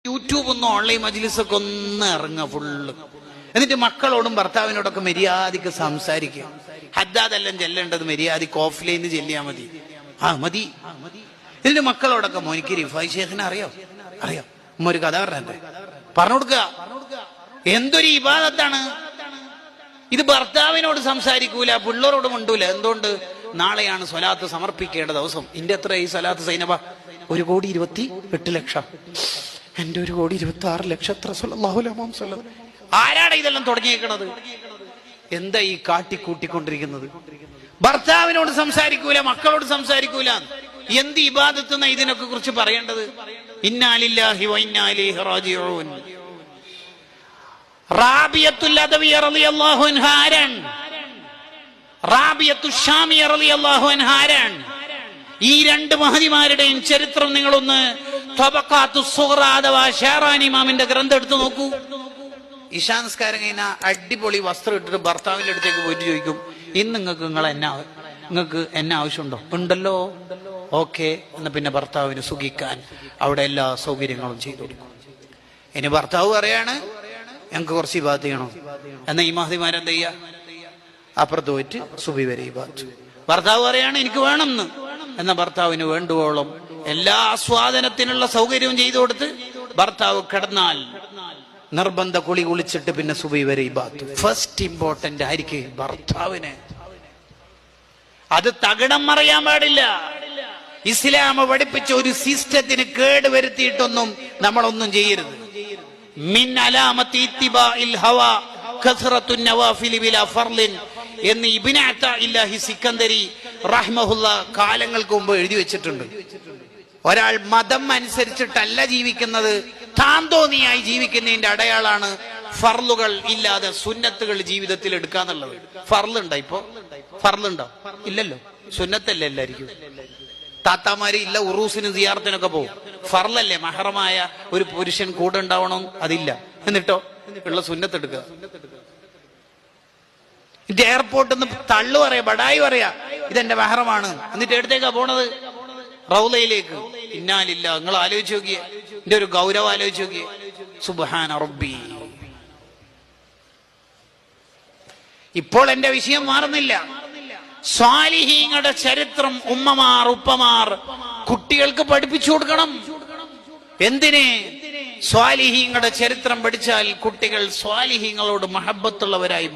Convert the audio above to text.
YouTube ഒന്നും online മജ്ലിസൊക്കെ ഒന്ന് ഇറങ്ങുക ഫുള്ള്. എന്നിട്ട് മക്കളോടും ഭർത്താവിനോടൊക്കെ മര്യാദക്ക് സംസാരിക്കുക. ഹദ്ദാദെല്ലാം ചെല്ലേണ്ടത് മര്യാദക്ക് ഓഫ്ലൈനിൽ ചെല്ലിയാൽ മതി. മതി. എന്നിട്ട് മക്കളോടൊക്കെ മോനിക്ക് റിഫായി ഷേഖിനെ അറിയോ ഉമ്മ ഒരു കഥ പറഞ്ഞെ പറഞ്ഞു കൊടുക്കുക. എന്തൊരു ഇബാദത്താണ് ഇത്. ഭർത്താവിനോട് സംസാരിക്കൂല, പിള്ളേരോട് മിണ്ടൂല. എന്തുകൊണ്ട്? നാളെയാണ് സ്വലാത്ത് സമർപ്പിക്കേണ്ട ദിവസം. ഇന്റെ എത്ര ഈ സ്വലാത്ത് സൈനബ? 1,28,00,000. എന്റെ 1,26,00,000. ആരാണ് ഇതെല്ലാം തുടങ്ങിയേക്കണത്? എന്താ ഈ കാട്ടിക്കൂട്ടിക്കൊണ്ടിരിക്കുന്നത്? ഭർത്താവിനോട് സംസാരിക്കൂല, മക്കളോട് സംസാരിക്കൂല. എന്ത് ഇബാദത്ത് എന്നാ ഇതിനൊക്കെ കുറിച്ച് പറയേണ്ടത്? ഇന്നാ ലില്ലാഹി വ ഇന്നാ ഇലൈഹി റാജിഊൻ. റാബിയത്തുൽ അദവിയ റളിയല്ലാഹു അൻഹാ ആരാണ്? റാബിയത്തു ശാമിയ റളിയല്ലാഹു അൻഹാ ആരാണ്? ഈ രണ്ട് മഹദിമാരുടെയും ചരിത്രം നിങ്ങളൊന്ന് തബഖാത്തു സുഗ്റ അഥവാ ഷാറാനി ഇമാമിന്റെ ഗ്രന്ഥം എടുത്തു നോക്കൂ. ഇശാനസ്കാരം കഴിഞ്ഞാൽ അടിപൊളി വസ്ത്രം ഇട്ടിട്ട് ഭർത്താവിന്റെ അടുത്തേക്ക് പോയിട്ട് ചോദിക്കും, ഇന്ന് നിങ്ങൾക്ക് എന്നെ ആവശ്യമുണ്ടോ? ഉണ്ടല്ലോ, ഓക്കെ. എന്നാ പിന്നെ ഭർത്താവിന് സുഖിക്കാൻ അവിടെ എല്ലാ സൗകര്യങ്ങളും ചെയ്തു കൊടുക്കും. ഇനി ഭർത്താവ് പറയാണ് ഞങ്ങൾക്ക് കുറച്ച് ഇബാദത്ത് ചെയ്യണം, എന്നാ ഈ മഹദിമാരെന്താ ചെയ്യാ? അപ്പുറത്ത് പോയിട്ട് സുബി വരെ ഇബാദത്ത്. ഭർത്താവ് പറയാണ് എനിക്ക് വേണമെന്ന്, എന്നാ ഭർത്താവിന് വേണ്ടുവോളം എല്ലാ ആസ്വാദനത്തിനുള്ള സൗകര്യവും ചെയ്തു കൊടുത്ത് ഭർത്താവ് കിടന്നാൽ നിർബന്ധ കുളിച്ചിട്ട് പിന്നെ സുബൈ വരെ ഇബാദത്ത്. ഫസ്റ്റ് ഇമ്പോർട്ടന്റ് ആയിരിക്കും ഭർത്താവിന്. അത് തകിടം മറിയാൻ പാടില്ല. ഇസ്ലാം പഠിപ്പിച്ച ഒരു സിസ്റ്റത്തിന് കേട് വരുത്തിയിട്ടൊന്നും നമ്മളൊന്നും ചെയ്യരുത്. മിൻ അലാമത്തി ഇത്തിബാഇൽ ഹവാ കസ്റത്തുൻ നവാഫിലി ബിലാ ഫർളിൻ എന്ന് ഇബ്നു അതാഇല്ലാഹി സിക്കന്ദരി റഹ്മഹുല്ലാ കാലങ്ങൾക്ക് മുമ്പ് എഴുതി വെച്ചിട്ടുണ്ട്. ഒരാൾ മതം അനുസരിച്ചിട്ടല്ല ജീവിക്കുന്നത്, താൻ തോന്നിയായി ജീവിക്കുന്നതിന്റെ അടയാളാണ് ഫർളുകൾ ഇല്ലാതെ സുന്നത്തുകൾ ജീവിതത്തിൽ എടുക്കാന്നുള്ളത്. ഫർളുണ്ടോ? ഇപ്പോ ഫർളുണ്ടോ? ഇല്ലല്ലോ. സുന്നത്തല്ലേ എല്ലായിരിക്കും. താത്താമാര് ഇല്ല ഉറൂസിനും സിയാറത്തിനൊക്കെ പോകും. ഫർളല്ലേ മഹറമായ ഒരു പുരുഷൻ കൂടെ ഉണ്ടാവണം, അതില്ല. എന്നിട്ടോ ഉള്ള സുന്നത്ത് എടുക്കുക. ഇത് എയർപോർട്ടിൽ നിന്ന് തള്ളു പറയാ, ബടായി പറയാ, ഇതെന്റെ മഹറമാണ്. എന്നിട്ട് എടുത്തേക്കാ പോണത്? റൗളയിലേക്ക്. ഇന്നാലില്ല. നിങ്ങൾ ആലോചിച്ച് നോക്കിയേ, എന്റെ ഒരു ഗൗരവം ആലോചിച്ച് നോക്കിയേ. സുബ്ഹാന റബ്ബി. ഇപ്പോൾ എന്റെ വിഷയം മാറുന്നില്ല. സ്വാലിഹീങ്ങളുടെ ചരിത്രം ഉമ്മമാർ ഉപ്പമാർ കുട്ടികൾക്ക് പഠിപ്പിച്ചു കൊടുക്കണം. എന്തിനെ? സ്വാലിഹീങ്ങളുടെ ചരിത്രം പഠിച്ചാൽ കുട്ടികൾ സ്വാലിഹീങ്ങളോട് മഹബത്തുള്ളവരായി